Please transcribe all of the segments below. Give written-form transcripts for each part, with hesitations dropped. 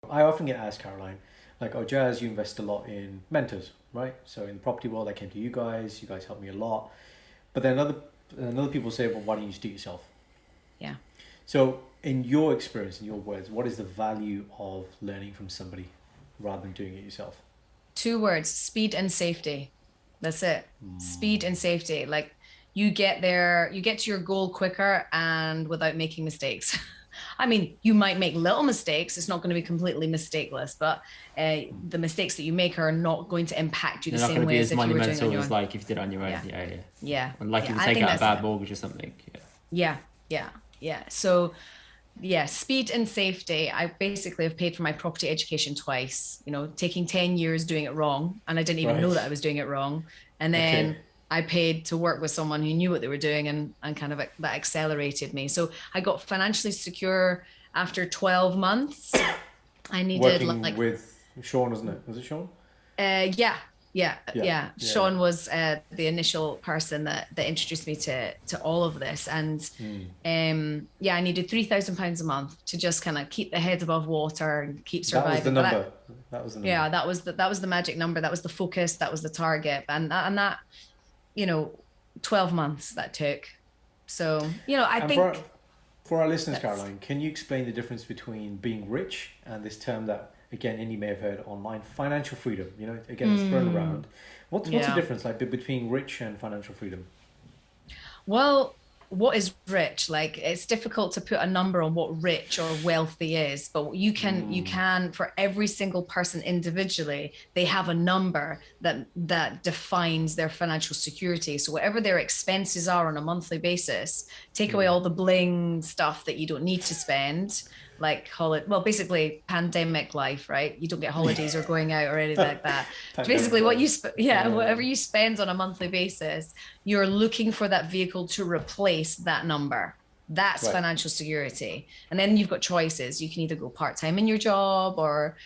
I often get asked, Caroline, like, oh, Jazz, you invest a lot in mentors, right? So in the property world, I came to you guys. You guys helped me a lot. But then another people say, well, why don't you just do it yourself? Yeah. So in your experience, in your words, what is the value of learning from somebody rather than doing it yourself? Two words, speed and safety. That's it. Speed and safety. Like you get there, you get to your goal quicker and without making mistakes. I mean, you might make little mistakes. It's not going to be completely mistakeless, but the mistakes that you make are not going to impact you the They're not going same to be way as as if you were doing it on monumental your as own. like if you did it on your own. Yeah. Yeah, yeah. Yeah. And like Yeah. if you I take think out a that's bad it. mortgage or something. Yeah. Yeah. Yeah. Yeah. So yeah, speed and safety. I basically have paid for my property education twice, taking 10 years doing it wrong. And I didn't even know that I Right. was doing it wrong. And Okay. then I paid to work with someone who knew what they were doing and kind of that accelerated me. So I got financially secure after 12 months. I needed Working like with Sean, wasn't it? Was it Sean? yeah, yeah, Yeah. yeah. Yeah. Yeah. Sean was the initial person that introduced me to all of this, and yeah, I needed £3,000 a month to just kind of keep the head above water and keep That was the surviving. But that, number. That was the number. yeah, that was the magic number. That was the focus. That was the target, and that you know, 12 months that took. So I And think for our listeners, that's Caroline, can you explain the difference between being rich and this term that again Indy may have heard online, financial freedom? You know, again, it's thrown around. What's the yeah. difference like between rich and financial freedom? Well, what is rich? Like it's difficult to put a number on what rich or wealthy is, but you can for every single person individually, they have a number that defines their financial security. So whatever their expenses are on a monthly basis, take away all the bling stuff that you don't need to spend, like basically pandemic life, right? You don't get holidays or going out or anything like that. It's Pandemic basically what life. Yeah. whatever you spend on a monthly basis, you're looking for that vehicle to replace that number. That's Right. financial security. And then you've got choices. You can either go part time in your job, or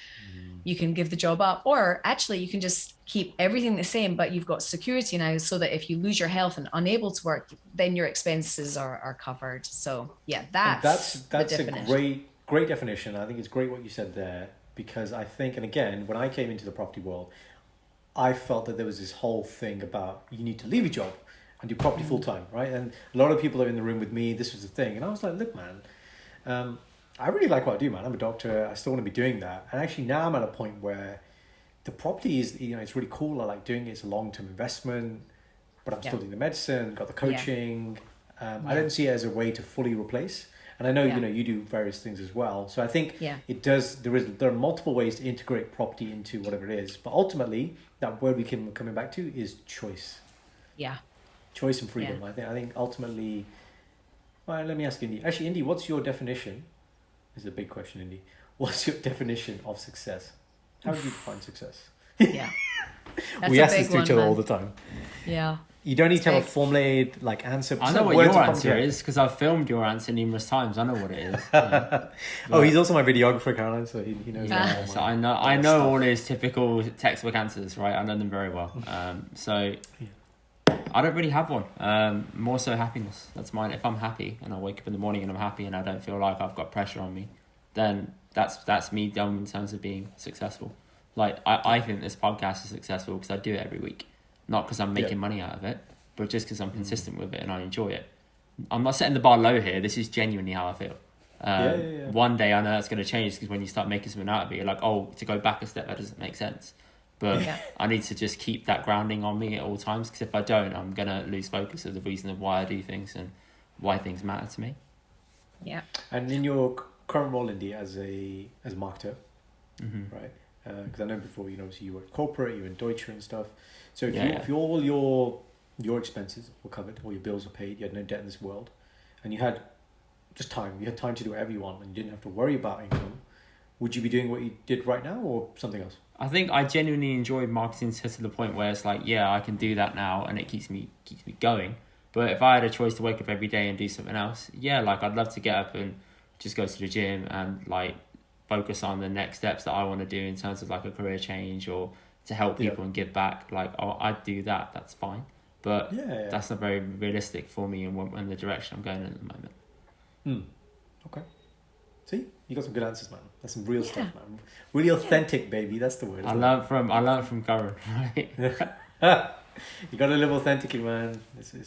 you can give the job up, or actually you can just keep everything the same, but you've got security now so that if you lose your health and unable to work, then your expenses are covered. So, yeah, And that's the that's a definition. great definition. I think it's great what you said there because I think, and again, when I came into the property world, I felt that there was this whole thing about you need to leave your job and do property full Mm. time, right? And a lot of people are in the room with me. This was the thing, and I was like, look, man, um, I really like what I do, man. I'm a doctor. I still want to be doing that. And actually, now I'm at a point where the property is, it's really cool. I like doing it. It's a long term investment, but I'm Yeah. still doing the medicine, got the Yeah. coaching. I Yeah. don't see it as a way to fully replace. And I know, Yeah. you do various things as well. So I think Yeah. it does. There are multiple ways to integrate property into whatever it is. But ultimately, that word we can coming back to is choice, Yeah. choice and Yeah. freedom. I think ultimately. Well, let me ask Indy. Actually, Indy, what's your definition? This is a big question, Indy. What's your definition of success? How do you define success? Yeah. That's We a ask this big to each one, other all man. the time. Yeah. You don't need It's to have a big. formulated answer. I Just know have what words your that come to answer your head. is because I've filmed your answer numerous times. I know what it is. Yeah. Oh, he's But also my videographer, Caroline, so he knows Ah. yeah, so all I my know stuff. all his typical textbook answers, right? I know them very well. So I don't really have one. More so happiness. That's mine. If I'm happy and I wake up in the morning and I'm happy and I don't feel like I've got pressure on me, then that's me done in terms of being successful. Like I think this podcast is successful because I do it every week, not because I'm Yeah. making money out of it, but just because I'm consistent with it and I enjoy it. I'm not setting the bar low here. This is genuinely how I feel. Yeah. One day I know that's going to change because when you start making something out of it, you're like, oh, to go back a step, that doesn't make sense. But Yeah. I need to just keep that grounding on me at all times because if I don't, I'm going to lose focus of the reason of why I do things and why things matter to me. Yeah. And in your current role, Indy, as a marketer, Hmm. right? Because I know before, obviously you were corporate, you were in Deutsche and stuff. So if Yeah, you yeah. if you, all your expenses were covered, all your bills were paid, you had no debt in this world, and you had just time, you had time to do whatever you want, and you didn't have to worry about income, would you be doing what you did right now or something else? I think I genuinely enjoy marketing to the point where it's like, yeah, I can do that now and it keeps me going. But if I had a choice to wake up every day and do something else, yeah, like I'd love to get up and just go to the gym and like focus on the next steps that I want to do in terms of like a career change or to help Yeah. people and give back. Like, oh, I'd do that. That's fine. But Yeah. that's not very realistic for me and in the direction I'm going in at the moment. Hmm. Okay. See, you got some good answers, man. That's some real stuff, man. Really authentic, baby. That's the word. I learned from Karen, right? You got to live authentically, man. This is